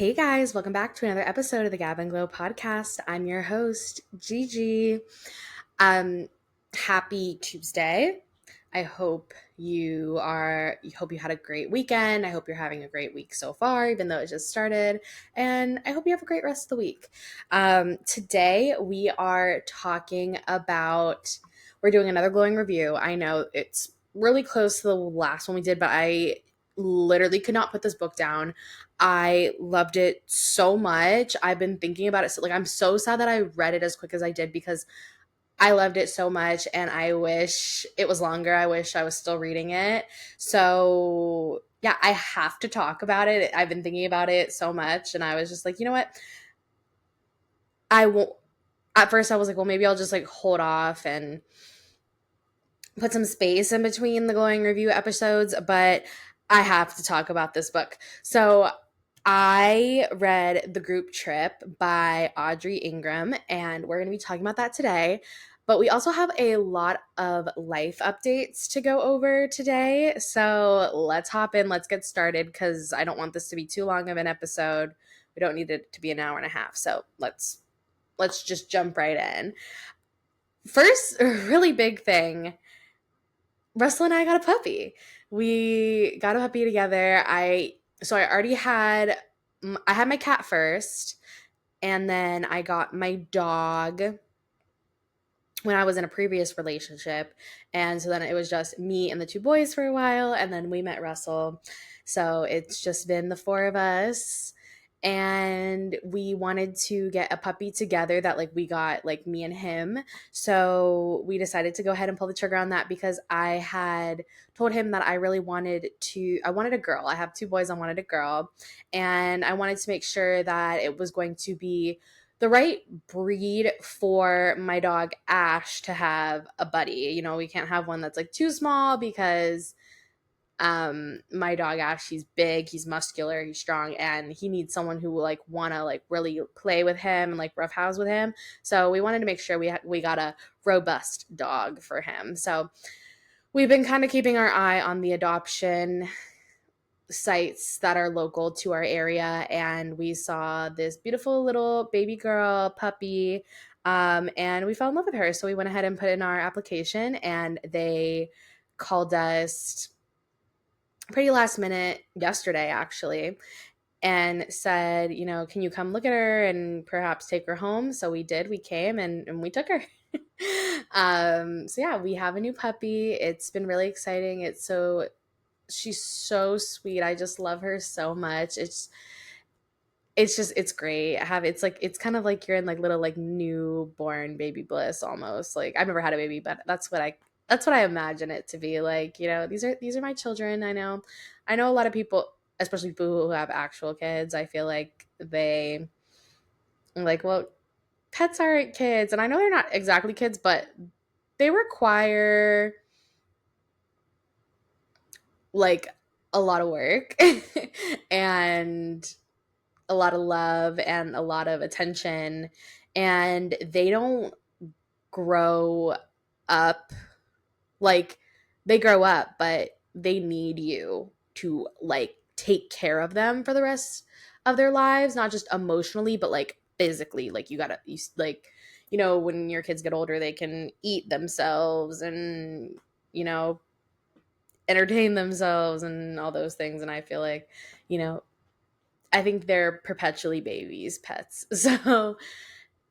Hey guys, welcome back to another episode of the Gab and Glow podcast. I'm your host, Gigi. Um, Happy Tuesday. I hope you had a great weekend. I hope you're having a great week so far, even though it just started. And I hope you have a great rest of the week. Today we are we're doing another glowing review. I know it's really close to the last one we did, but I literally could not put this book down. I loved it so much. I've been thinking about it. So, I'm so sad that I read it as quick as I did because I loved it so much and I wish it was longer. I wish I was still reading it. So, yeah, I have to talk about it. I've been thinking about it so much and I was just like, you know what? I won't. At first, I was like, well, maybe I'll just hold off and put some space in between the glowing review episodes, but I have to talk about this book. So I read The Group Trip by Audrey Ingram, and we're going to be talking about that today. But we also have a lot of life updates to go over today. So let's hop in, let's get started because I don't want this to be too long of an episode. We don't need it to be an hour and a half. So let's just jump right in. First, a really big thing. Russell and I got a puppy. We got a puppy together. I already had I had my cat first, and then I got my dog when I was in a previous relationship. And so then it was just me and the two boys for a while, and then we met Russell. So it's just been the four of us. And we wanted to get a puppy together that we got me and him. So we decided to go ahead and pull the trigger on that because I had told him that I wanted a girl. I have two boys, I wanted a girl. And I wanted to make sure that it was going to be the right breed for my dog Ash to have a buddy. We can't have one that's too small because my dog Ash, he's big, he's muscular, he's strong, and he needs someone who will want to really play with him and roughhouse with him. So we wanted to make sure we got a robust dog for him. So we've been kind of keeping our eye on the adoption sites that are local to our area, and we saw this beautiful little baby girl puppy, and we fell in love with her. So we went ahead and put in our application, and they called us pretty last minute yesterday actually, and said, can you come look at her and perhaps take her home? So we did. We came and we took her. So yeah, we have a new puppy. It's been really exciting. She's so sweet. I just love her so much. It's great. It's kind of like you're in little newborn baby bliss almost. I've never had a baby, but that's what I imagine it to be like. These are my children. I know a lot of people, especially people who have actual kids, I feel like they well, pets aren't kids. And I know they're not exactly kids, but they require like a lot of work and a lot of love and a lot of attention, and they don't grow up they grow up, but they need you to take care of them for the rest of their lives, not just emotionally but physically. You gotta when your kids get older, they can eat themselves and you know entertain themselves and all those things, and I feel you know I think they're perpetually babies, pets. So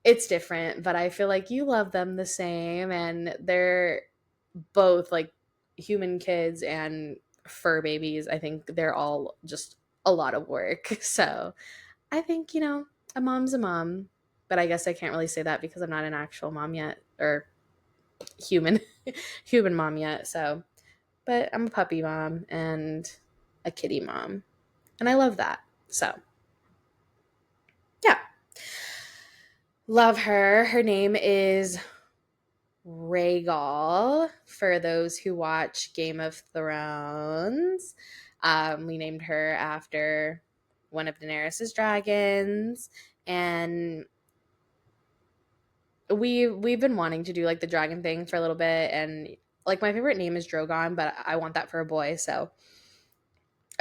it's different, but I feel you love them the same, and they're both human kids and fur babies. I think they're all just a lot of work. So I think, a mom's a mom, but I guess I can't really say that because I'm not an actual mom yet, or human human mom yet. So, but I'm a puppy mom and a kitty mom, and I love that. So, yeah. Love her. Her name is Rhaegal, for those who watch Game of Thrones. We named her after one of Daenerys' dragons, and we've been wanting to do the dragon thing for a little bit, and my favorite name is Drogon, but I want that for a boy, so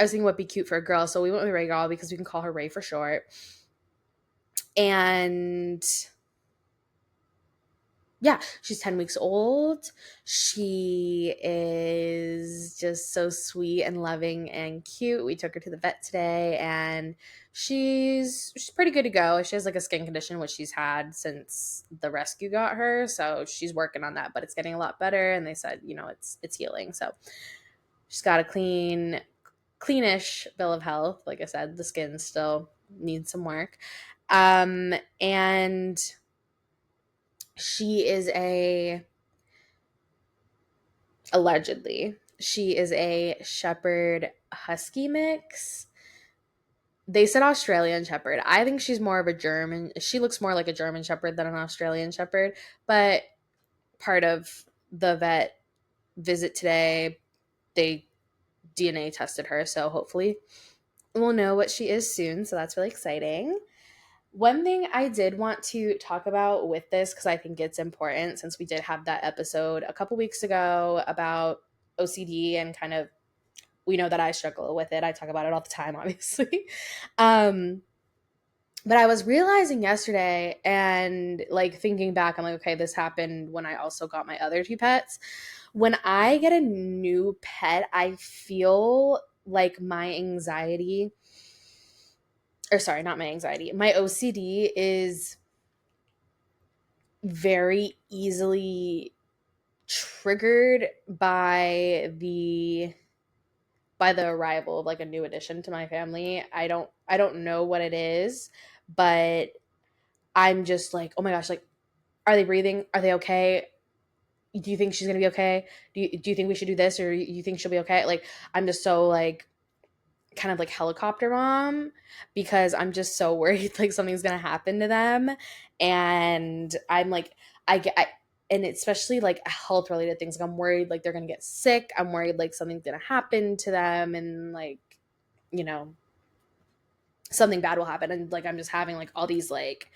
I was thinking what would be cute for a girl, so we went with Ray Girl because we can call her Ray for short. And yeah, she's 10 weeks old. She is just so sweet and loving and cute. We took her to the vet today, and she's pretty good to go. She has like a skin condition which she's had since the rescue got her, so she's working on that, but it's getting a lot better, and they said, it's healing. So she's got a cleanish bill of health. Like I said, the skin still needs some work. And she is allegedly, she is a shepherd husky mix. They said Australian shepherd. I think she's more of a German. She looks more like a German shepherd than an Australian shepherd. But part of the vet visit today, they DNA tested her. So hopefully we'll know what she is soon. So that's really exciting. One thing I did want to talk about with this, because I think it's important, since we did have that episode a couple weeks ago about OCD, and kind of, we know that I struggle with it. I talk about it all the time, obviously. But I was realizing yesterday, and like thinking back, I'm like, okay, this happened when I also got my other two pets. When I get a new pet, I feel like my anxiety, or sorry, not my anxiety, my OCD is very easily triggered by the arrival of like a new addition to my family. I don't know what it is, but I'm just like, oh my gosh, like, are they breathing? Are they okay? Do you think she's gonna be okay? Do you think we should do this, or you think she'll be okay? Like, I'm just so like kind of like helicopter mom, because I'm just so worried like something's gonna happen to them. And I'm like, and especially like health related things, like I'm worried like they're gonna get sick. I'm worried like something's gonna happen to them, and like, you know something bad will happen. And like I'm just having like all these like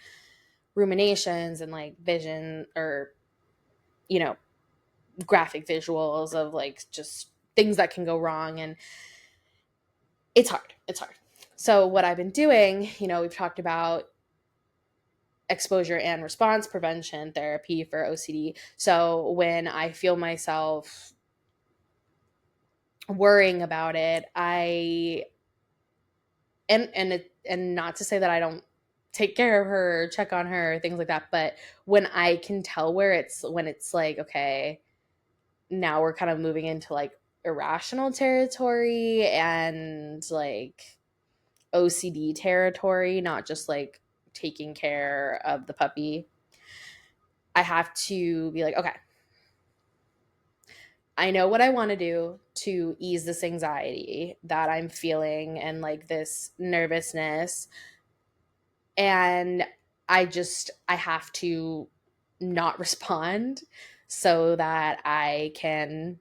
ruminations and like vision, or you know graphic visuals of like just things that can go wrong. And it's hard. So what I've been doing, we've talked about exposure and response prevention therapy for OCD. So when I feel myself worrying about it, and not to say that I don't take care of her, check on her, things like that, but when I can tell when it's like, okay, now we're kind of moving into like irrational territory and like OCD territory, not just like taking care of the puppy, I have to be like, okay, I know what I want to do to ease this anxiety that I'm feeling and like this nervousness. And I have to not respond so that I can,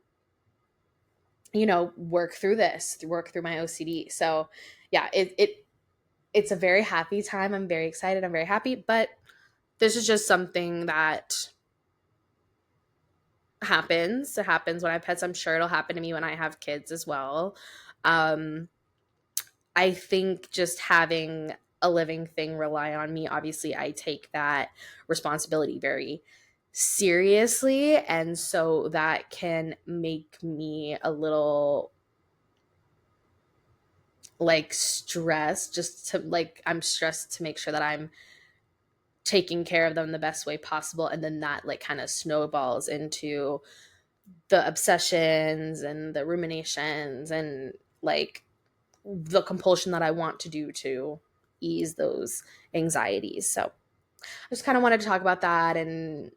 work through work through my OCD. So yeah, it's a very happy time. I'm very excited. I'm very happy, but this is just something that happens. It happens when I have pets. I'm sure it'll happen to me when I have kids as well. Um, I think just having a living thing rely on me, obviously, I take that responsibility very seriously. And so that can make me a little like stressed, just to like, I'm stressed to make sure that I'm taking care of them the best way possible. And then that like kind of snowballs into the obsessions and the ruminations and like the compulsion that I want to do to ease those anxieties. So I just kind of wanted to talk about that and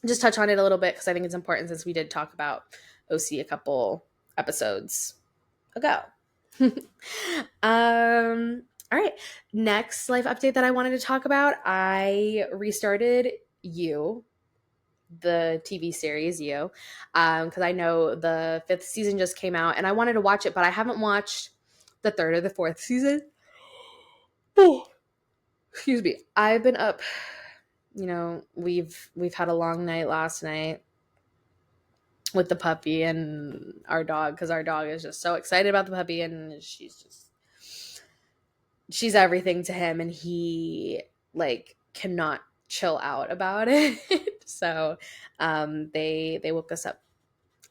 just touch on it a little bit, because I think it's important, since we did talk about OC a couple episodes ago. All right. Next life update that I wanted to talk about, I restarted You, the TV series You, because I know the 5th season just came out and I wanted to watch it, but I haven't watched the 3rd or the 4th season. Oh, excuse me. I've been up. We've had a long night last night. with the puppy and our dog, because our dog is just so excited about the puppy, and she's everything to him, and he like cannot chill out about it. So they woke us up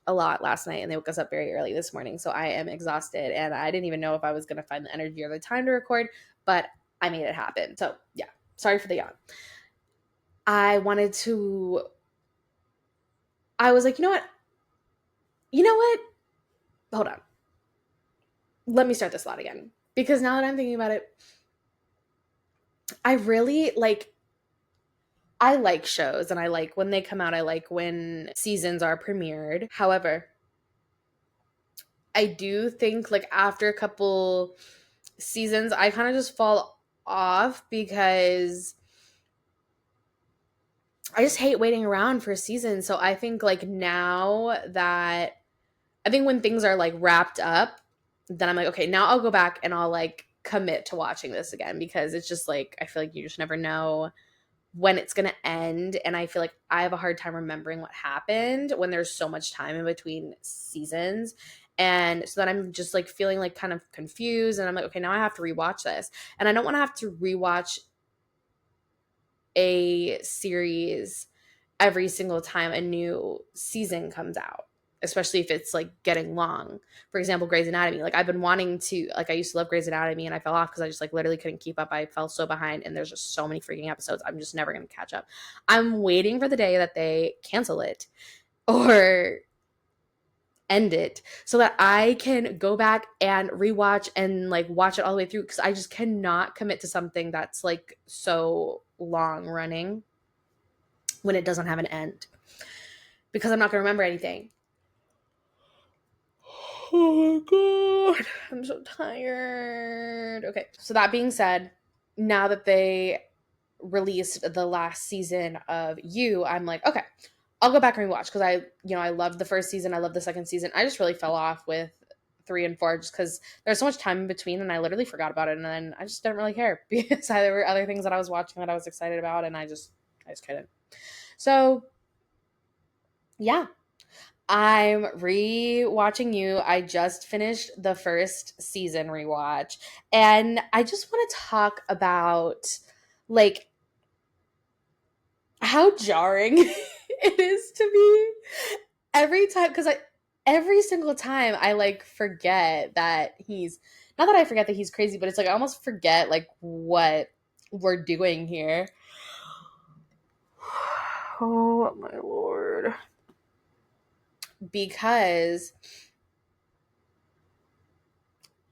a lot last night, and they woke us up very early this morning, so I am exhausted, and I didn't even know if I was going to find the energy or the time to record, but I made it happen. So yeah, sorry for the yawn. I was like, you know what, hold on, let me start this thought again, because now that I'm thinking about it, I really like, I like shows, and I like when they come out. I like when seasons are premiered. However, I do think like after a couple seasons, I kind of just fall off, because I just hate waiting around for a season. So I think like now that, I think when things are like wrapped up, then I'm like, okay, now I'll go back and I'll like commit to watching this again, because it's just like, I feel like you just never know when it's going to end. And I feel like I have a hard time remembering what happened when there's so much time in between seasons. And so then I'm just like feeling like kind of confused. And I'm like, okay, now I have to rewatch this. And I don't want to have to rewatch a series every single time a new season comes out, especially if it's like getting long. For example, Grey's Anatomy. Like I've been wanting to, like I used to love Grey's Anatomy, and I fell off because I just like literally couldn't keep up. I fell so behind, and there's just so many freaking episodes. I'm just never going to catch up. I'm waiting for the day that they cancel it or end it, so that I can go back and rewatch and like watch it all the way through, because I just cannot commit to something that's like so long running when it doesn't have an end, because I'm not going to remember anything. Oh my God, I'm so tired. Okay, so that being said, now that they released the last season of You, I'm like, okay, I'll go back and rewatch, because I loved the first season. I loved the second season. I just really fell off with 3 and 4, just because there's so much time in between, and I literally forgot about it, and then I just didn't really care, because there were other things that I was watching that I was excited about, and I just couldn't. So yeah, I'm re-watching You. I just finished the first season rewatch, and I just want to talk about like how jarring it is to me every time, because every single time I like forget that he's, not that I forget that he's crazy, but it's like I almost forget like what we're doing here. Oh my Lord. Because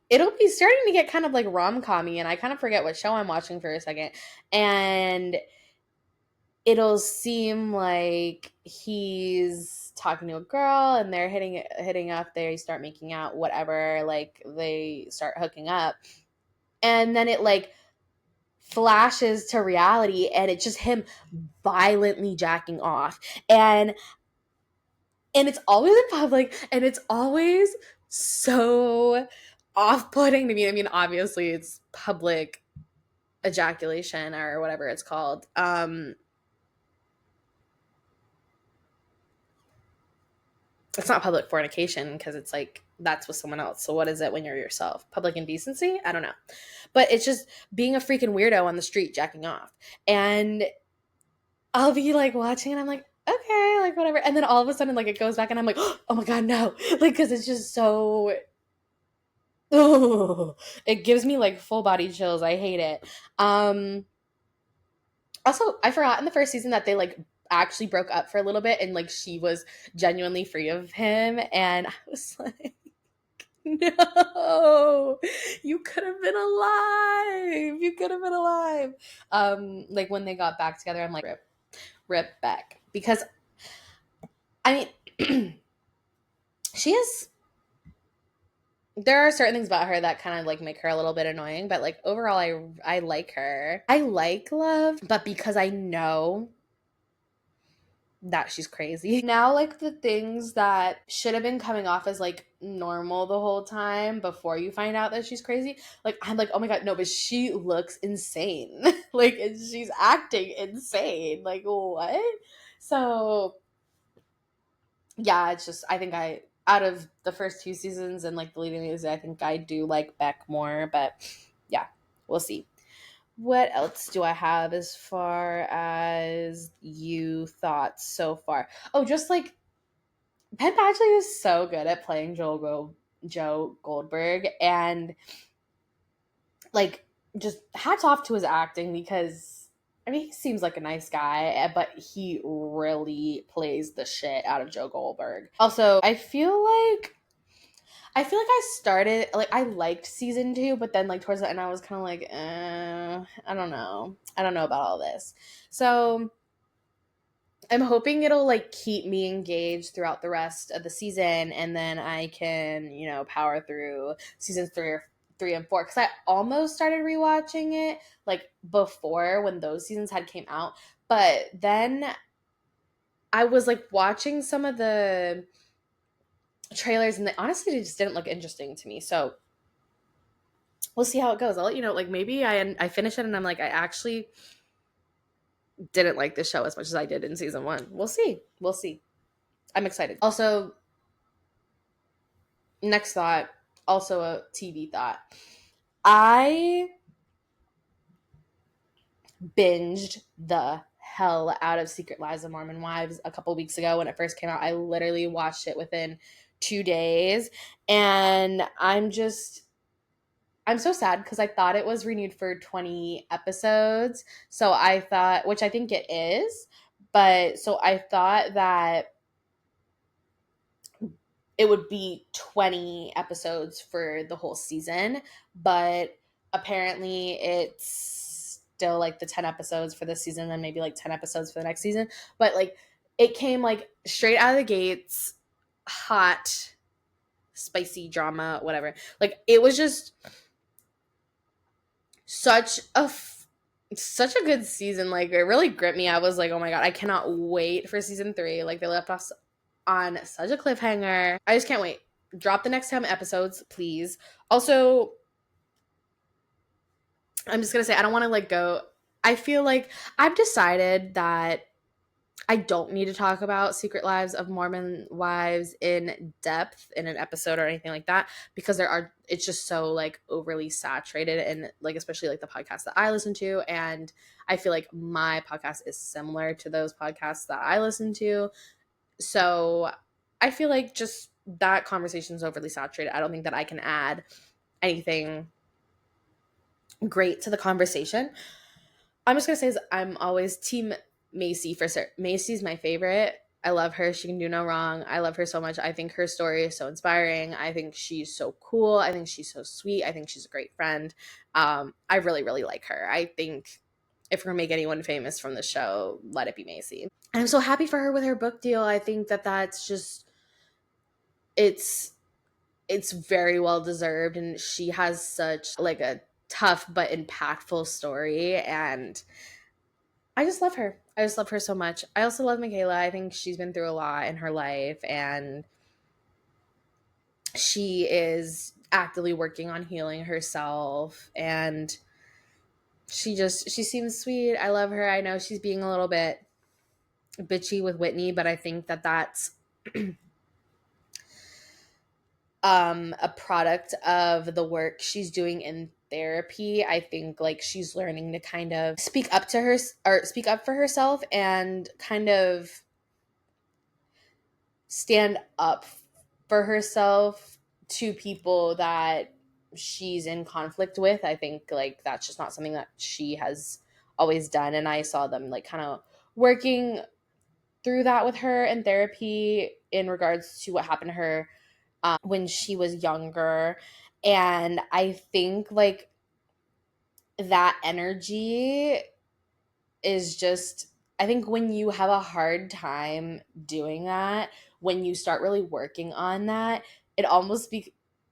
it'll be starting to get kind of like rom-com-y, and I kind of forget what show I'm watching for a second. And it'll seem like he's talking to a girl, and they're hitting up, they start making out, whatever, like they start hooking up. And then it like flashes to reality, and it's just him violently jacking off. And it's always in public, and it's always so off-putting to me. I mean, obviously it's public ejaculation or whatever it's called. It's not public fornication, because it's like that's with someone else. So what is it when you're yourself? Public indecency? I don't know. But it's just being a freaking weirdo on the street jacking off. And I'll be like watching, and I'm like, okay, like whatever. And then all of a sudden, like it goes back, and I'm like, oh my God, no. Like, because it's just so, oh, it gives me like full body chills. I hate it. Also, I forgot in the first season that they like actually broke up for a little bit, and like she was genuinely free of him, and I was like, no, you could have been alive. You could have been alive. Like when they got back together, I'm like, rip back, because I mean, she is. There are certain things about her that kind of like make her a little bit annoying, but like overall, I like her. I like Love, but because I know that she's crazy. Now, like the things that should have been coming off as like normal the whole time before you find out that she's crazy, like I'm like, oh my God, no, but she looks insane. Like she's acting insane. Like what? So yeah, it's just I think out of the first two seasons and like the leading news, I think I do like Beck more, but yeah, we'll see. What else do I have as far as you thoughts so far? Oh, just like Penn Badgley is so good at playing Joe Goldberg, and like just hats off to his acting because I mean he seems like a nice guy, but he really plays the shit out of Joe Goldberg. Also, I feel like I started like I liked season two, but then like towards the end I was kind of like, I don't know about all this. So I'm hoping it'll like keep me engaged throughout the rest of the season, and then I can power through seasons three and four because I almost started rewatching it like before when those seasons had came out, but then I was like watching some of the trailers and honestly they just didn't look interesting to me. So we'll see how it goes. I'll let you know. Like maybe I finish it and I'm like I actually didn't like this show as much as I did in season one. We'll see. We'll see. I'm excited. Also, next thought, also a TV thought. I binged the hell out of Secret Lives of Mormon Wives a couple weeks ago when it first came out. I literally watched it within 2 days, and I'm so sad because I thought it was renewed for 20 episodes. So I thought, which I think it is, but so I thought that it would be 20 episodes for the whole season, but apparently it's still like the 10 episodes for this season and maybe like 10 episodes for the next season. But like it came like straight out of the gates, hot, spicy drama, whatever. Like it was just such such a good season. Like it really gripped me. I was like, oh my god, I cannot wait for season three. Like they left us on such a cliffhanger. I just can't wait. Drop the next 10 episodes, please. Also, I'm just gonna say I don't want to like go. I feel like I've decided that I don't need to talk about Secret Lives of Mormon Wives in depth in an episode or anything like that because it's just so like overly saturated and like especially like the podcast that I listen to, and I feel like my podcast is similar to those podcasts that I listen to. So I feel like just that conversation is overly saturated. I don't think that I can add anything great to the conversation. I'm just gonna say is I'm always team Macy for certain. Macy's my favorite. I love her. She can do no wrong. I love her so much. I think her story is so inspiring. I think she's so cool. I think she's so sweet. I think she's a great friend. I really, really like her. I think if we're gonna make anyone famous from the show, let it be Macy. And I'm so happy for her with her book deal. I think that that's just it's it's very well deserved, and she has such like a tough but impactful story, and I just love her. I just love her so much. I also love Michaela. I think she's been through a lot in her life, and she is actively working on healing herself, and she seems sweet. I love her. I know she's being a little bit bitchy with Whitney, but I think that that's a product of the work she's doing in therapy. I think like she's learning to kind of speak up to her or speak up for herself and kind of stand up for herself to people that she's in conflict with. I think like that's just not something that she has always done, and I saw them like kind of working through that with her in therapy in regards to what happened to her when she was younger. And I think like that energy is just, I think when you have a hard time doing that, when you start really working on that, it almost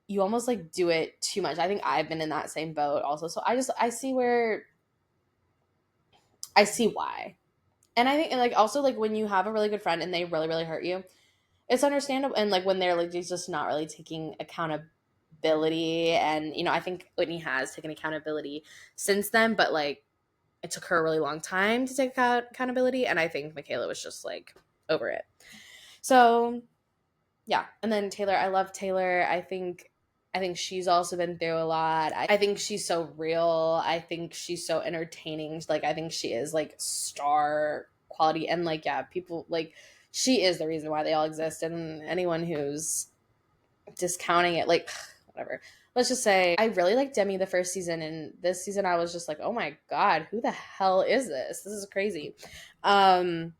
you almost like do it too much. I think I've been in that same boat also. So I see why. And I think and like also like when you have a really good friend and they really, really hurt you, it's understandable. And like when they're like just not really taking accountability, and I think Whitney has taken accountability since then, but like it took her a really long time to take accountability, and I think Michaela was just like over it. So yeah, and then Taylor, I love Taylor. I think she's also been through a lot. I think she's so real. I think she's so entertaining. Like I think she is like star quality, and like yeah, people like she is the reason why they all exist, and anyone who's discounting it, like whatever. Let's just say I really liked Demi the first season, and this season I was just like, oh my god, who the hell is this? This is crazy. Um,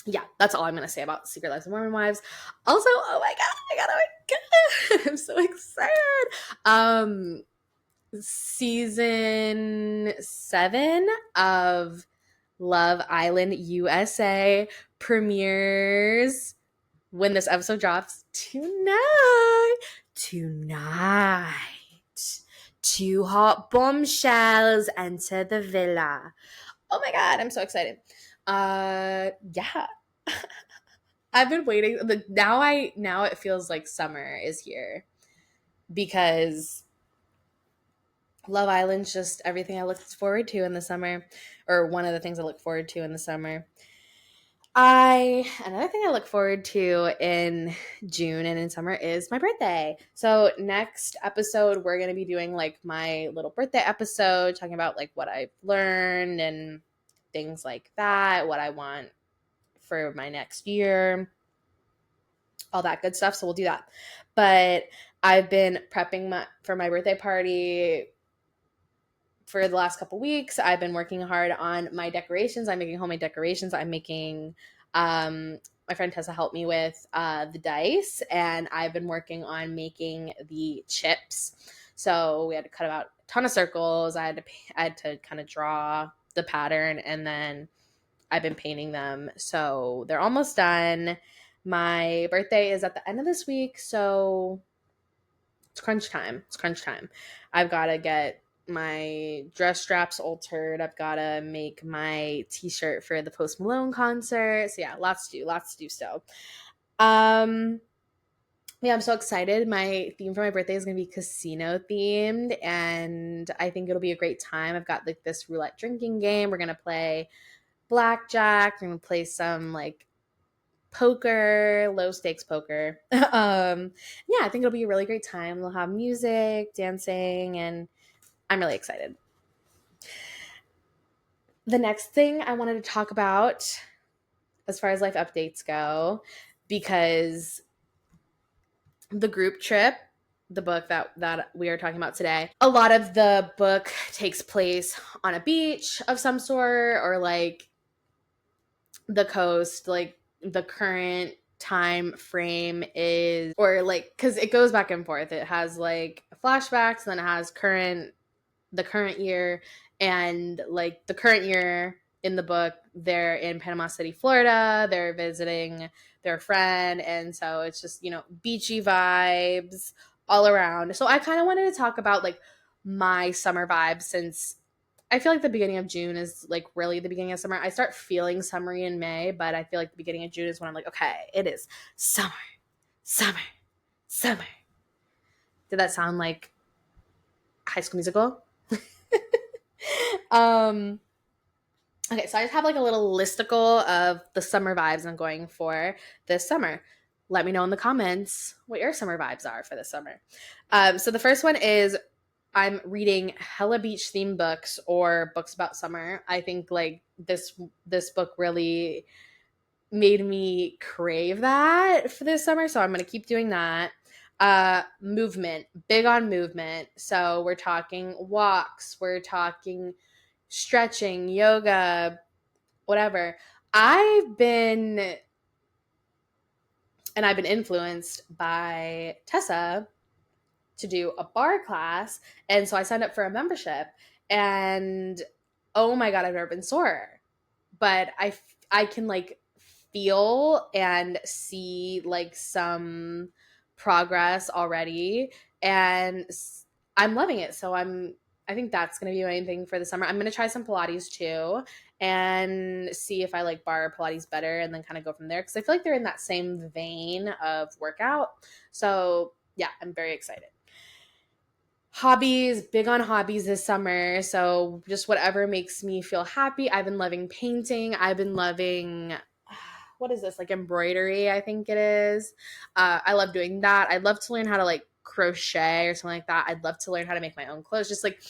yeah, that's all I'm gonna say about Secret Lives of Mormon Wives. Also, oh my god, oh my god, oh my god, I'm so excited. Season 7 of Love Island USA premieres when this episode drops tonight. Tonight. Two hot bombshells enter the villa. Oh my god, I'm so excited. Yeah. I've been waiting. Now it feels like summer is here because Love Island's just everything I look forward to in the summer, or one of the things I look forward to in the summer. Another thing I look forward to in June and in summer is my birthday. So next episode we're gonna be doing like my little birthday episode, talking about like what I've learned and things like that, what I want for my next year, all that good stuff. So we'll do that. But I've been prepping for my birthday party for the last couple weeks. I've been working hard on my decorations. I'm making homemade decorations. I'm making my friend Tessa helped me with the dice, and I've been working on making the chips. So we had to cut out a ton of circles. I had to kind of draw the pattern, and then I've been painting them. So they're almost done. My birthday is at the end of this week, so it's crunch time. It's crunch time. I've got to get my dress straps altered. I've got to make my t-shirt for the Post Malone concert. So yeah, lots to do still. Yeah, I'm so excited. My theme for my birthday is going to be casino themed, and I think it'll be a great time. I've got like this roulette drinking game. We're going to play blackjack. We're going to play some like poker, low stakes poker. Yeah, I think it'll be a really great time. We'll have music, dancing, and I'm really excited. The next thing I wanted to talk about as far as life updates go, because the group trip, the book that we are talking about today, a lot of the book takes place on a beach of some sort, or like the coast. Like the current time frame is, or like, because it goes back and forth. It has like flashbacks, then it has the current year, and like the current year in the book, they're in Panama City, Florida. They're visiting their friend, and so it's just, beachy vibes all around. So I kind of wanted to talk about like my summer vibes, since I feel like the beginning of June is like really the beginning of summer. I start feeling summery in May, but I feel like the beginning of June is when I'm like, okay, it is summer, summer, summer. Did that sound like High School Musical? um okay, so I just have like a little listicle of the summer vibes I'm going for this summer. Let me know in the comments what your summer vibes are for this summer. So the first one is I'm reading hella beach themed books or books about summer. I think like this book really made me crave that for this summer, so I'm gonna keep doing that. Movement, big on movement. So we're talking walks, we're talking stretching, yoga, whatever. I've been influenced by Tessa to do a bar class, and so I signed up for a membership, and oh my god, I've never been sore. But I can like feel and see like some progress already, and I'm loving it. So I think that's going to be my thing for the summer. I'm going to try some Pilates too and see if I like bar Pilates better, and then kind of go from there, because I feel like they're in that same vein of workout. So yeah, I'm very excited. Hobbies, big on hobbies this summer. So just whatever makes me feel happy. I've been loving painting. I've been loving, what is this, like embroidery, I think it is. I love doing that. I'd love to learn how to like crochet or something like that. I'd love to learn how to make my own clothes, just like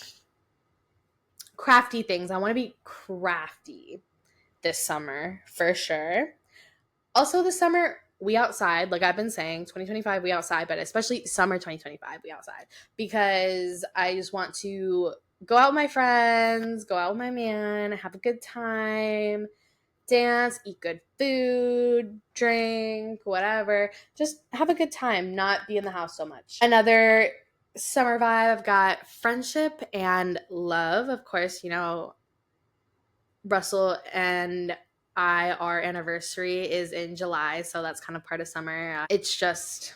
crafty things. I want to be crafty this summer for sure. Also this summer, we outside, like I've been saying, 2025 we outside, but especially summer 2025 we outside, because I just want to go out with my friends, go out with my man, have a good time, dance, eat good food, drink, whatever. Just have a good time, not be in the house so much. Another summer vibe, I've got friendship and love. Of course, you know, Russell and our anniversary is in July, so that's kind of part of summer. It's just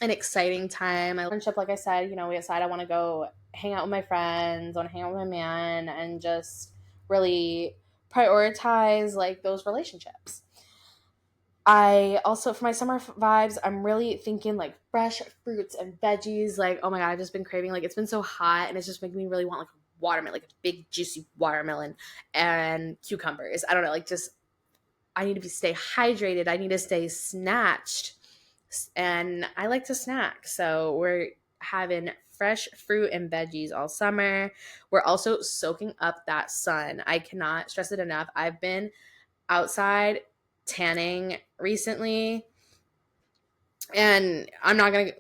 an exciting time. My friendship, like I said, you know, we decide I want to go hang out with my friends, I want to hang out with my man, and just really prioritize like those relationships. I also, for my summer vibes, I'm really thinking like fresh fruits and veggies. Like, oh my God, I've just been craving, like, it's been so hot and it's just making me really want like watermelon, like a big juicy watermelon and cucumbers. I don't know, like just, I need to stay hydrated. I need to stay snatched. And I like to snack. So we're having fresh fruit and veggies all summer. We're also soaking up that sun. I cannot stress it enough. I've been outside tanning recently, and I'm not gonna,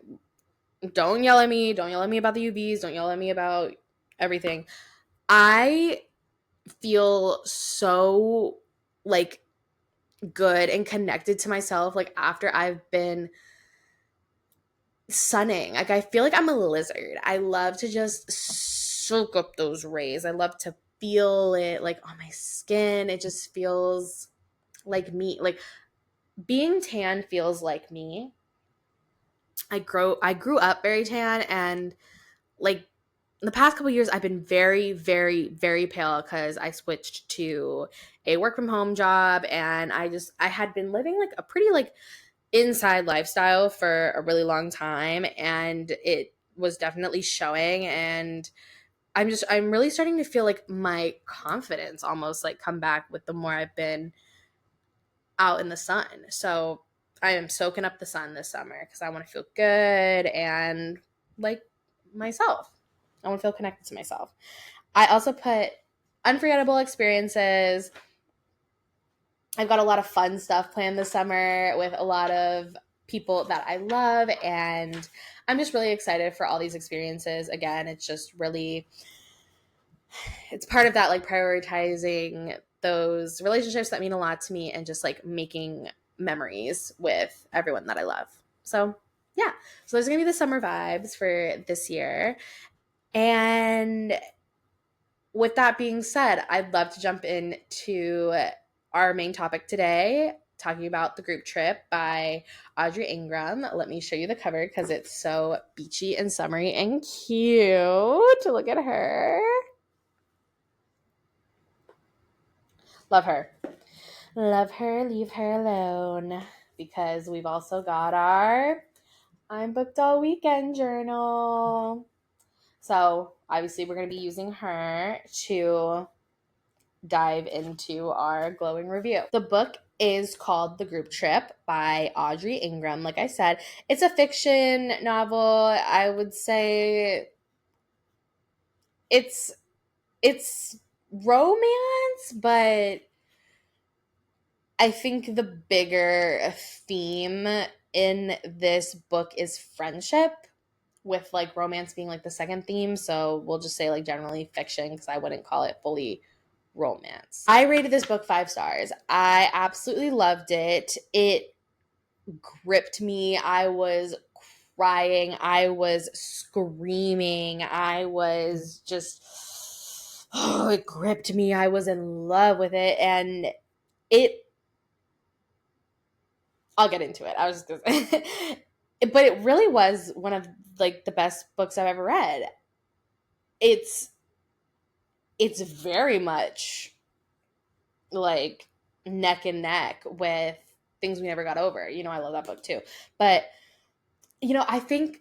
don't yell at me, don't yell at me about the UVs, don't yell at me about everything. I feel so like good and connected to myself like after I've been sunning. Like I feel like I'm a lizard. I love to just soak up those rays. I love to feel it like on my skin. It just feels like me. Like being tan feels like me. I grew up very tan, and like the past couple years I've been very very very pale because I switched to a work from home job, and I had been living like a pretty like inside lifestyle for a really long time, and it was definitely showing. And I'm really starting to feel like my confidence almost like come back with the more I've been out in the sun. So I am soaking up the sun this summer because I want to feel good and like myself. I want to feel connected to myself. I also put unforgettable experiences. I've got a lot of fun stuff planned this summer with a lot of people that I love, and I'm just really excited for all these experiences. Again, it's just really, it's part of that like prioritizing those relationships that mean a lot to me and just like making memories with everyone that I love. So yeah, so those are gonna be the summer vibes for this year. And with that being said, I'd love to jump into our main topic today, talking about The Group Trip by Audrey Ingram. Let me show you the cover because it's so beachy and summery and cute. Look at her. Love her. Love her, leave her alone. Because we've also got our I'm booked all weekend journal. So obviously we're going to be using her to dive into our glowing review. The book is called The Group Trip by Audrey Ingram. Like I said, it's a fiction novel. I would say it's romance, but I think the bigger theme in this book is friendship, with like romance being like the second theme. So we'll just say like generally fiction because I wouldn't call it fully romance. I rated this book 5 stars. I absolutely loved it. It gripped me. I was crying. I was screaming. I was just, oh, it gripped me. I was in love with it. And it, I'll get into it. I was just gonna say, but it really was one of like the best books I've ever read. It's very much like neck and neck with Things We Never Got Over. You know, I love that book too. But you know, I think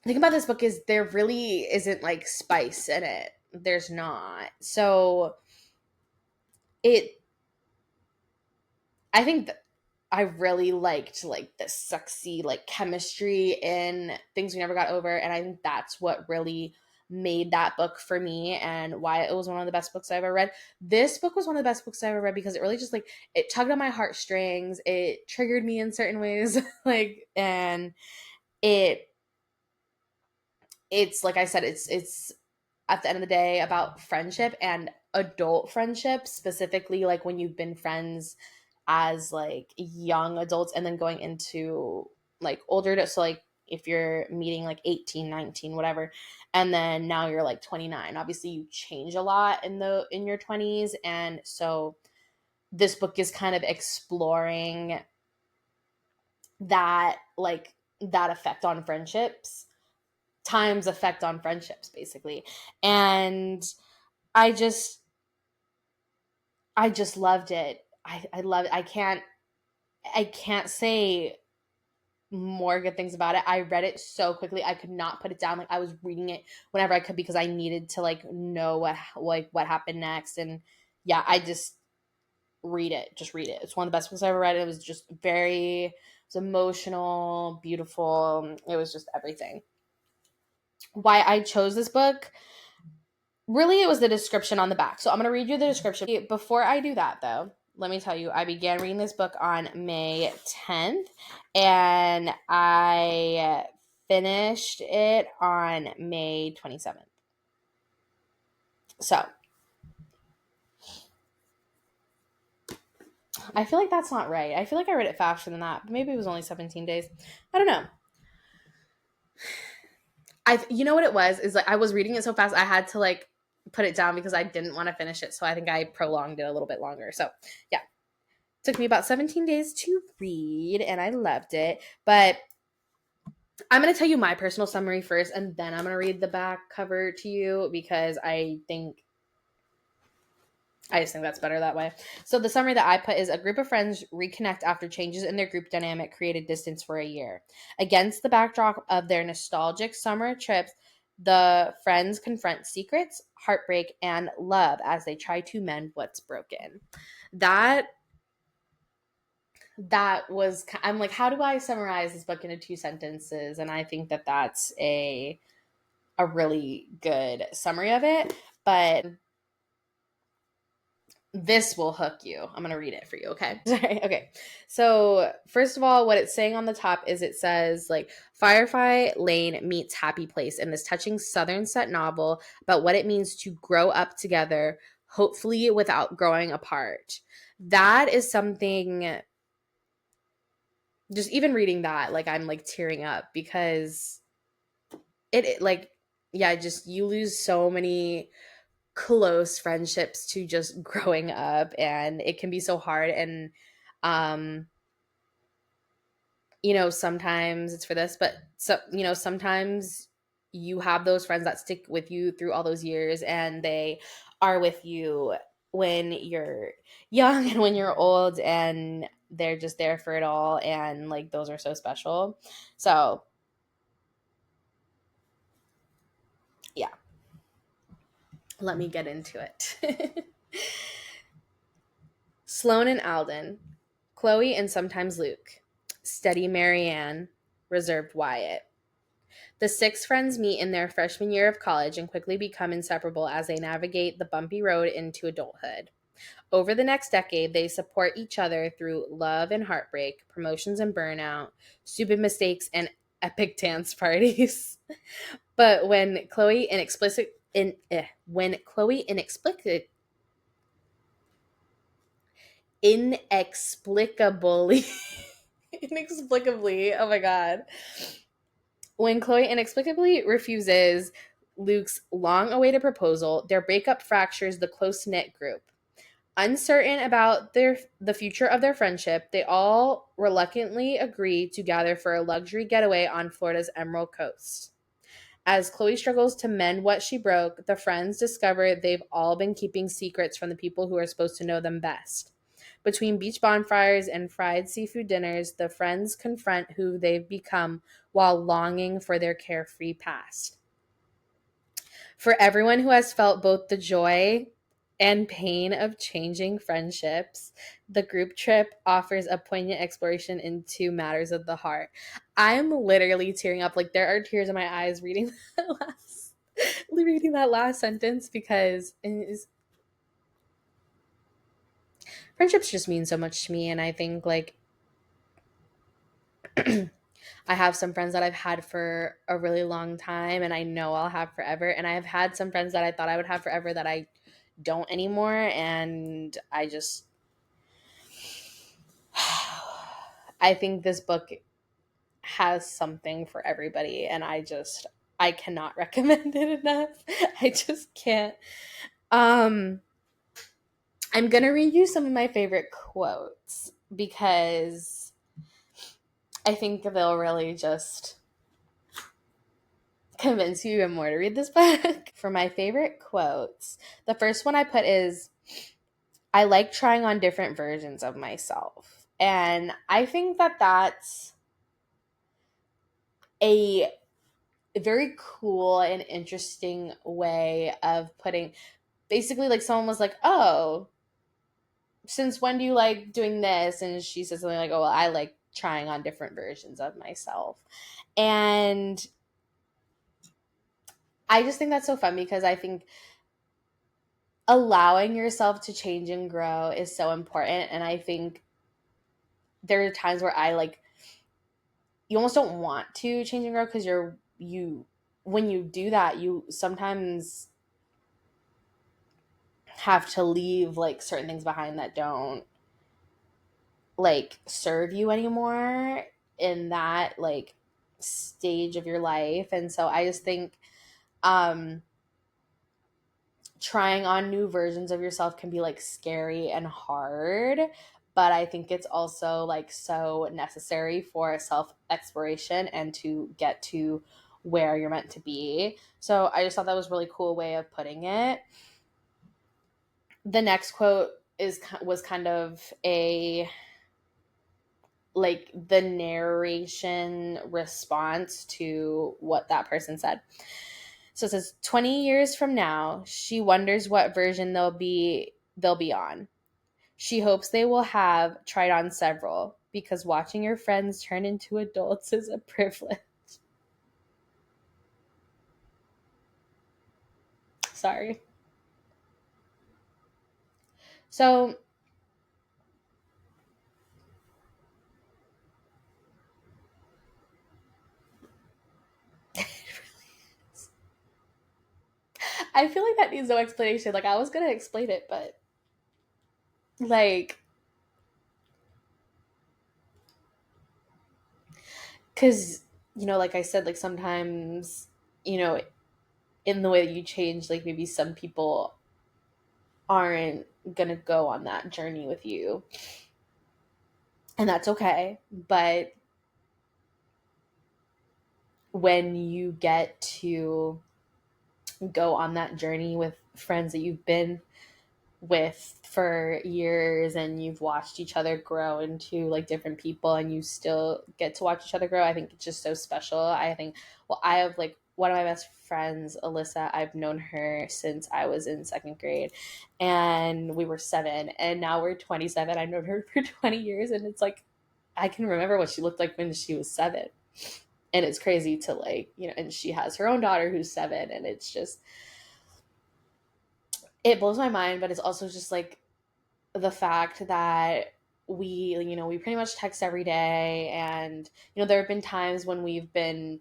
the thing about this book is there really isn't like spice in it. There's not. So it I think that I really liked like the sexy like chemistry in Things We Never Got Over, and I think that's what really made that book for me and why it was one of the best books I ever read. This book was one of the best books I ever read because it really just like it tugged on my heartstrings. It triggered me in certain ways, like, and it it's like I said, it's at the end of the day about friendship and adult friendship, specifically like when you've been friends as like young adults and then going into like older, so like if you're meeting like 18, 19, whatever, and then now you're like 29, obviously you change a lot in your 20s, and so this book is kind of exploring that, like, that effect on friendships, time's effect on friendships basically. And I just I just loved it. I love it. I can't say more good things about it. I read it so quickly. I could not put it down. Like I was reading it whenever I could because I needed to like know what happened next. And yeah, I just read it. Just read it. It's one of the best books I ever read. It was just it was emotional, beautiful. It was just everything. Why I chose this book, really, it was the description on the back. So I'm going to read you the description. Before I do that, though, let me tell you, I began reading this book on May 10th, and I finished it on May 27th. So I feel like that's not right. I feel like I read it faster than that. But maybe it was only 17 days. I don't know. You know what it was is like I was reading it so fast I had to like put it down because I didn't want to finish it. So I think I prolonged it a little bit longer. So yeah, took me about 17 days to read and I loved it. But I'm going to tell you my personal summary first and then I'm going to read the back cover to you because I just think that's better that way. So the summary that I put is: a group of friends reconnect after changes in their group dynamic created distance for a year. Against the backdrop of their nostalgic summer trips, the friends confront secrets, heartbreak, and love as they try to mend what's broken. That that was, I'm like, how do I summarize this book into 2 sentences? And I think that that's a really good summary of it. But this will hook you. I'm going to read it for you, okay? Sorry. Okay. So, first of all, what it's saying on the top is it says, like, Firefly Lane meets Happy Place in this touching Southern set novel about what it means to grow up together, hopefully without growing apart. That is something, just even reading that, like, I'm like tearing up because like, yeah, just you lose so many close friendships to just growing up and it can be so hard. And um sometimes it's for this, but so sometimes you have those friends that stick with you through all those years and they are with you when you're young and when you're old, and they're just there for it all, and like those are so special. So yeah, let me get into it. Sloane and Alden, Chloe and sometimes Luke, steady Marianne, reserved Wyatt. The 6 friends meet in their freshman year of college and quickly become inseparable as they navigate the bumpy road into adulthood. Over the next decade, they support each other through love and heartbreak, promotions and burnout, stupid mistakes, and epic dance parties. But when Chloe inexplicably inexplicably, oh my god, when Chloe inexplicably refuses Luke's long-awaited proposal, their breakup fractures the close-knit group. Uncertain about the future of their friendship, they all reluctantly agree to gather for a luxury getaway on Florida's Emerald Coast. As Chloe struggles to mend what she broke, the friends discover they've all been keeping secrets from the people who are supposed to know them best. Between beach bonfires and fried seafood dinners, the friends confront who they've become while longing for their carefree past. For everyone who has felt both the joy and pain of changing friendships, the group trip offers a poignant exploration into matters of the heart. I'm literally tearing up. Like there are tears in my eyes reading reading that last sentence because friendships just mean so much to me, and I think like I have some friends that I've had for a really long time and I know I'll have forever. And I have had some friends that I thought I would have forever that I don't anymore. And I think this book has something for everybody. And I cannot recommend it enough. I just can't. Um, I'm going to read you some of my favorite quotes because I think they'll really just convince you even more to read this book. For my favorite quotes, the first one I put is, I like trying on different versions of myself. And I think that that's a very cool and interesting way of putting, basically like someone was like, oh, since when do you like doing this? And she said something like, oh, well, I like trying on different versions of myself. And I just think that's so fun because I think allowing yourself to change and grow is so important. And I think there are times where I like, you almost don't want to change and grow because you when you do that, you sometimes have to leave like certain things behind that don't like serve you anymore in that like stage of your life. And so I just think um trying on new versions of yourself can be like scary and hard, but I think it's also like so necessary for self exploration and to get to where you're meant to be. So I just thought that was a really cool way of putting it. The next quote was kind of a like the narration response to what that person said. So it says 20 years from now, she wonders what version they'll be on. She hopes they will have tried on several because watching your friends turn into adults is a privilege. Sorry. So I feel like that needs no explanation. Like I was gonna explain it, but like because like I said, like sometimes in the way that you change, like maybe some people aren't gonna go on that journey with you, and that's okay. But when you get to go on that journey with friends that you've been with for years and you've watched each other grow into like different people and you still get to watch each other grow, I think it's just so special. I think, well, I have like one of my best friends, Alyssa. I've known her since I was in second grade and we were 7 and now we're 27. I've known her for 20 years and it's like I can remember what she looked like when she was 7. And it's crazy to like, and she has her own daughter who's 7 and it's just, it blows my mind, but it's also just like the fact that we pretty much text every day. And there have been times when we've been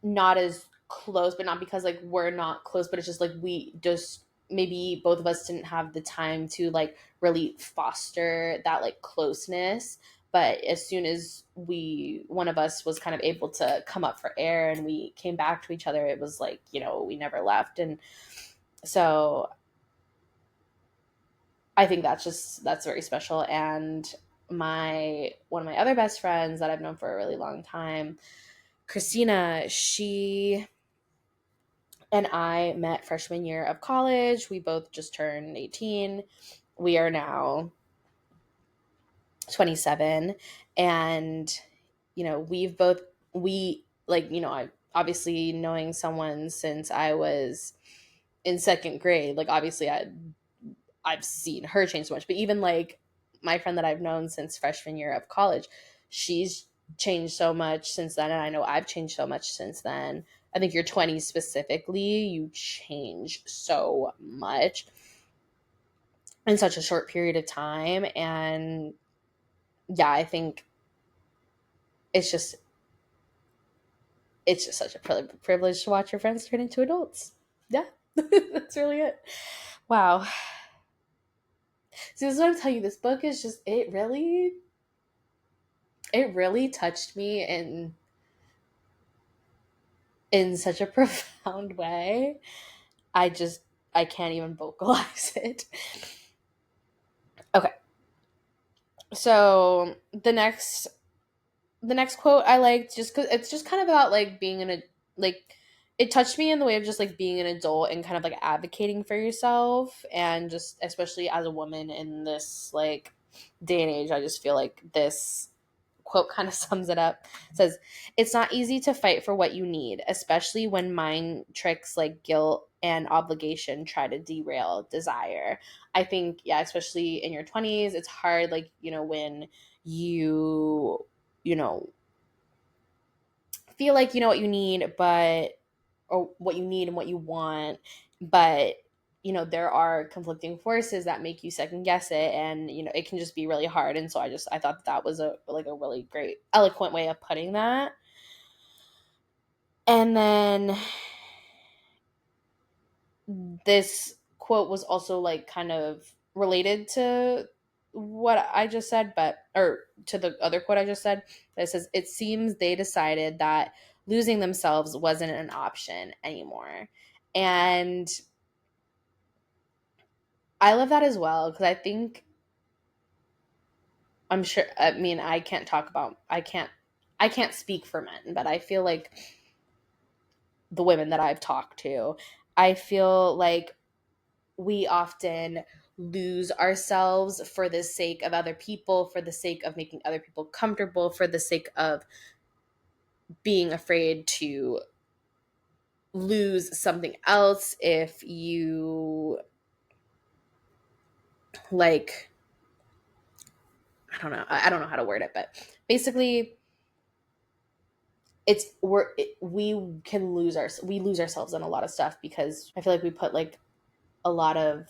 not as close, but not because like we're not close, but it's just like we just maybe both of us didn't have the time to like really foster that like closeness. But as soon as one of us was kind of able to come up for air and we came back to each other, it was like we never left. And so I think that's very special. And one of my other best friends that I've known for a really long time, Christina, she and I met freshman year of college. We both just turned 18. We are now 27. And we've both we like I obviously knowing someone since I was in second grade, like obviously I've seen her change so much, but even like my friend that I've known since freshman year of college, she's changed so much since then, and I know I've changed so much since then. I think your 20s specifically, you change so much in such a short period of time. And yeah, I think it's just it's just such a privilege to watch your friends turn into adults. Yeah, that's really it. Wow. So this is what I'm telling you. This book is just it really touched me in such a profound way. I just I can't even vocalize it. Okay. So the next quote I liked, just because it's just kind of about like being in a like it touched me in the way of just like being an adult and kind of like advocating for yourself, and just especially as a woman in this like day and age, I just feel like this quote kind of sums it up. It says, "It's not easy to fight for what you need, especially when mind tricks like guilt and obligation try to derail desire." I think, yeah, especially in your 20s, it's hard, like, when you, you know, feel like you know what you need, or what you need and what you want, but there are conflicting forces that make you second guess it, and it can just be really hard. And so I thought that was a really great eloquent way of putting that. And then this quote was also like kind of related to what I just said, or to the other quote I just said. That says, "It seems they decided that losing themselves wasn't an option anymore." And I love that as well, because I'm sure, I mean, I can't speak for men, but I feel like the women that I've talked to, I feel like we often lose ourselves for the sake of other people, for the sake of making other people comfortable, for the sake of being afraid to lose something else if you, like, I don't know how to word it, but basically we lose ourselves in a lot of stuff, because I feel like we put like a lot of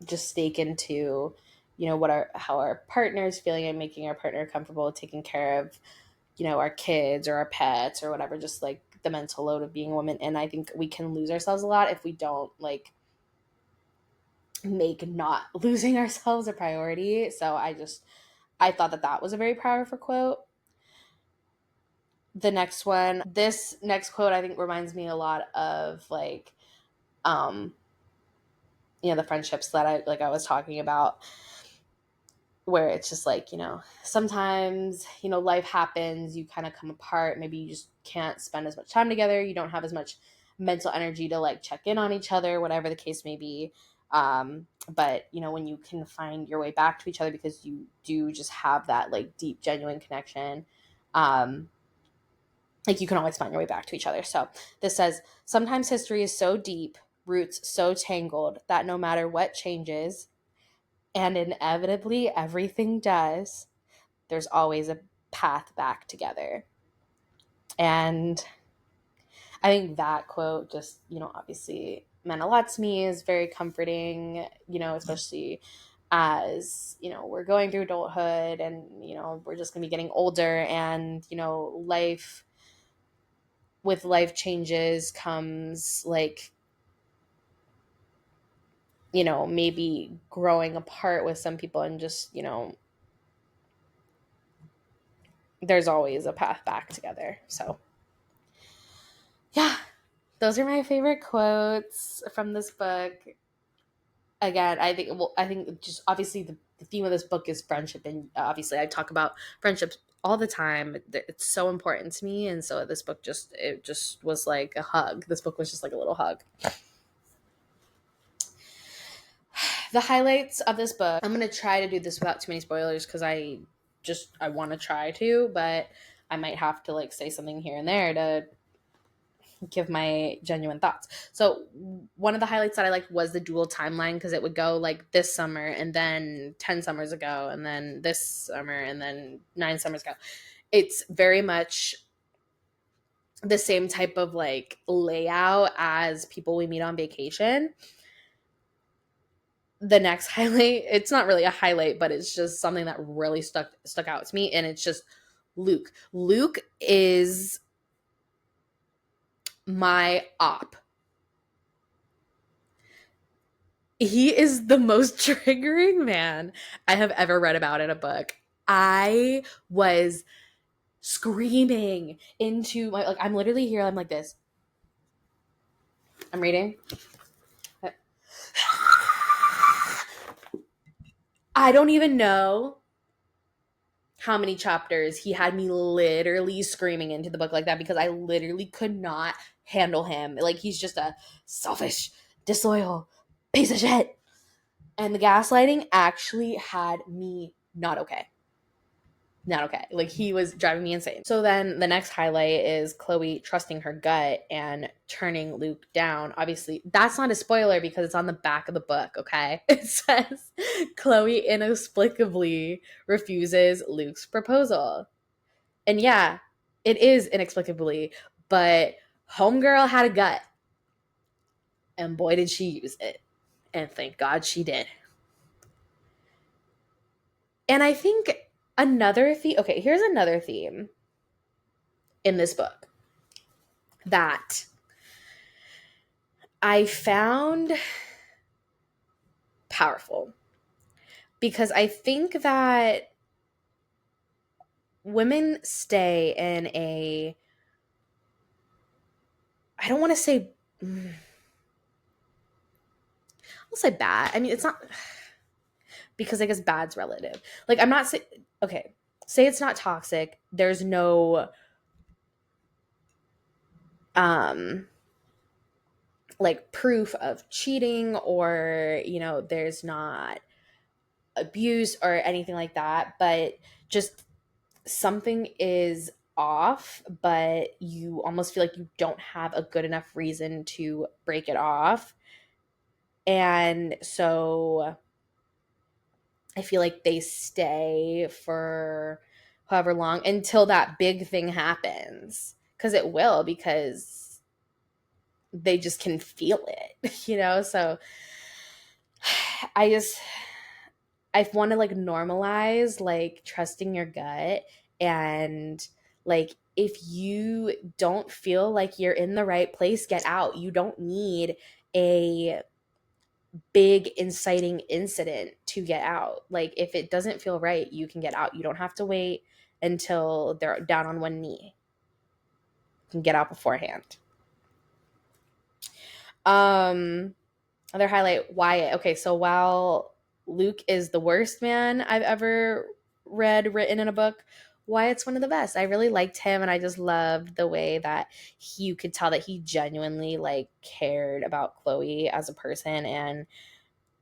just stake into how our partner is feeling, and making our partner comfortable, taking care of our kids or our pets or whatever, just like the mental load of being a woman. And I think we can lose ourselves a lot if we don't like make not losing ourselves a priority. So I thought that was a very powerful quote. This next quote, I think, reminds me a lot of like um the friendships that I was talking about, where it's just like, sometimes, life happens, you kind of come apart, maybe you just can't spend as much time together, you don't have as much mental energy to like check in on each other, whatever the case may be. But when you can find your way back to each other, because you do just have that like deep, genuine connection, like you can always find your way back to each other. So this says, "Sometimes history is so deep, roots so tangled, that no matter what changes, and inevitably everything does, there's always a path back together." And I think that quote just, obviously meant a lot to me, is very comforting, especially as, we're going through adulthood, and, we're just going to be getting older, and, life changes comes like, maybe growing apart with some people, and just, there's always a path back together. So, yeah, those are my favorite quotes from this book. Again, I think just obviously the theme of this book is friendship, and obviously I talk about friendships all the time. It's so important to me, and so this book just was like a hug. This book was just like a little hug. The highlights of this book. I'm gonna try to do this without too many spoilers, because I want to try to, but I might have to like say something here and there to give my genuine thoughts. So one of the highlights that I liked was the dual timeline, because it would go like this summer and then 10 summers ago and then this summer and then 9 summers ago. It's very much the same type of like layout as people we meet on vacation. The next highlight, it's not really a highlight, but it's just something that really stuck out to me, and it's just Luke. Luke is my op. He is the most triggering man I have ever read about in a book. I was screaming into my, like, I'm literally here, I'm like this. I'm reading. I don't even know how many chapters he had me literally screaming into the book like that, because I literally could not handle him. Like, he's just a selfish, disloyal piece of shit. And the gaslighting actually had me not okay. Not okay. Like, he was driving me insane. So then the next highlight is Chloe trusting her gut and turning Luke down. Obviously, that's not a spoiler because it's on the back of the book, okay? It says Chloe inexplicably refuses Luke's proposal. And yeah, it is inexplicably, but homegirl had a gut. And boy, did she use it. And thank God she did. And I think another theme, okay, here's another theme in this book that I found powerful, because I think that women stay in a, I don't want to say, I'll say bad. I mean, it's not, because I guess bad's relative. Like, I'm not saying, okay, say it's not toxic. There's no, like, proof of cheating, or, there's not abuse or anything like that, but just something is off, but you almost feel like you don't have a good enough reason to break it off. And so I feel like they stay for however long until that big thing happens, because it will, because they just can feel it. So I just, I want to like normalize like trusting your gut, and like, if you don't feel like you're in the right place, get out. You don't need a big inciting incident to get out. Like, if it doesn't feel right, you can get out. You don't have to wait until they're down on one knee. You can get out beforehand. Other highlight, Wyatt. Okay, so while Luke is the worst man I've ever read written in a book, Wyatt's one of the best. I really liked him, and I just loved the way that you could tell that he genuinely like cared about Chloe as a person, and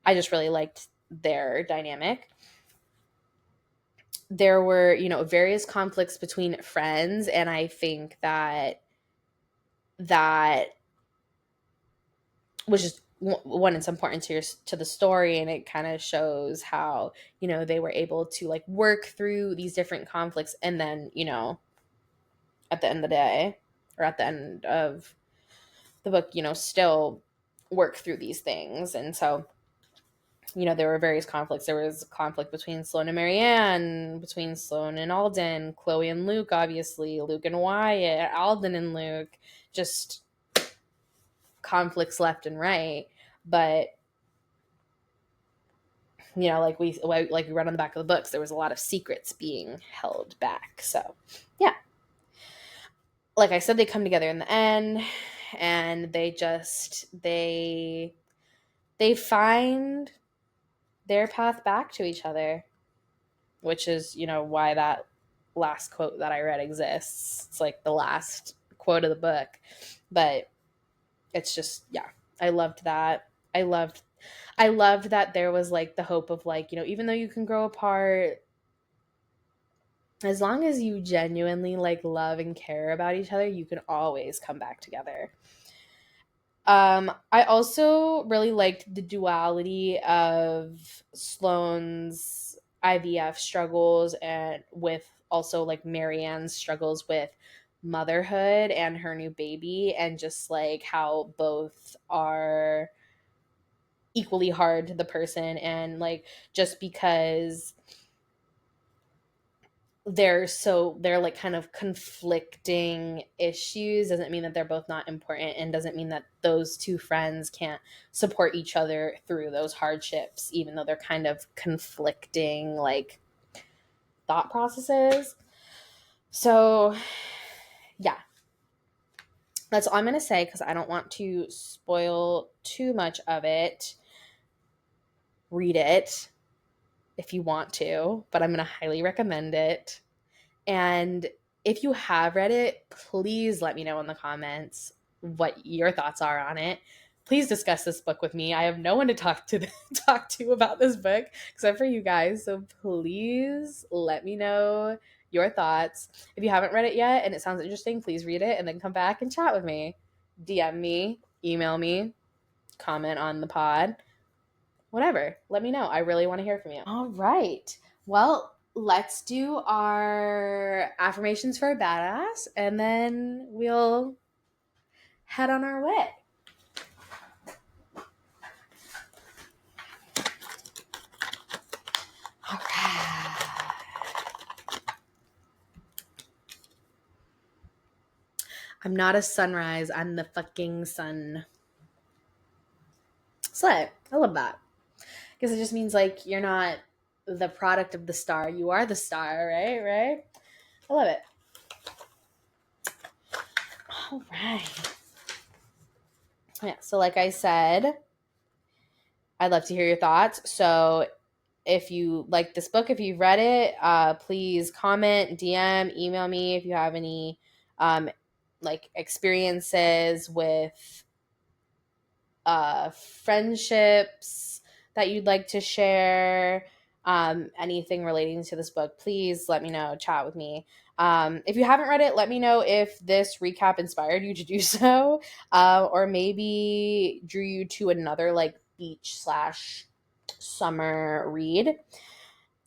I just really liked their dynamic. There were, various conflicts between friends, and I think that was just one, it's important to the story, and it kind of shows how they were able to like work through these different conflicts, and then at the end of the day, or at the end of the book, still work through these things. And so there were various conflicts. There was conflict between Sloane and Marianne, between Sloane and Alden, Chloe and Luke, obviously, Luke and Wyatt, Alden and Luke, just conflicts left and right. But like we read on the back of the books, there was a lot of secrets being held back. So yeah, like I said, they come together in the end, and they find their path back to each other, which is why that last quote that I read exists. It's like the last quote of the book. But it's just, yeah, I loved that. I loved that there was like the hope of like, even though you can grow apart, as long as you genuinely like love and care about each other, you can always come back together. I also really liked the duality of Sloane's IVF struggles and with also like Marianne's struggles with motherhood and her new baby, and just like how both are equally hard to the person, and like just because they're like kind of conflicting issues doesn't mean that they're both not important, and doesn't mean that those two friends can't support each other through those hardships, even though they're kind of conflicting like thought processes. So yeah, that's all I'm going to say because I don't want to spoil too much of it. Read it if you want to, but I'm going to highly recommend it. And if you have read it, please let me know in the comments what your thoughts are on it. Please discuss this book with me. I have no one to talk to about this book except for you guys. So please let me know your thoughts. If you haven't read it yet and it sounds interesting, please read it and then come back and chat with me. DM me, email me, comment on the pod, whatever. Let me know. I really want to hear from you. All right. Well, let's do our affirmations for a badass and then we'll head on our way. All right. I'm not a sunrise. I'm the fucking sun. Slay. I love that. Because it just means like you're not the product of the star. You are the star, right? Right? I love it. All right. Yeah. So like I said, I'd love to hear your thoughts. So if you like this book, if you've read it, please comment, DM, email me if you have any like experiences with friendships that you'd like to share. Anything relating to this book, please let me know. Chat with me. If you haven't read it, let me know if this recap inspired you to do so, or maybe drew you to another like beach slash summer read.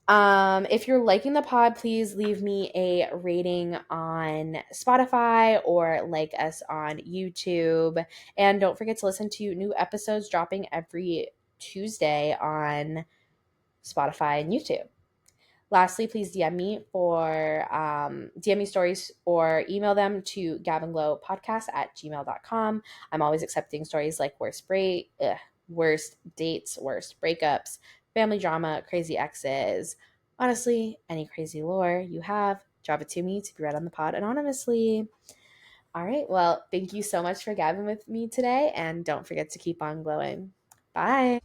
If you're liking the pod, please leave me a rating on Spotify or like us on YouTube. And don't forget to listen to new episodes dropping every Tuesday on Spotify and YouTube. Lastly, please DM me stories or email them to gavinglowpodcast@gmail.com. I'm always accepting stories like worst dates, worst breakups, family drama, crazy exes. Honestly, any crazy lore you have, drop it to me to be read on the pod anonymously. All right. Well, thank you so much for gabbing with me today. And don't forget to keep on glowing. Bye.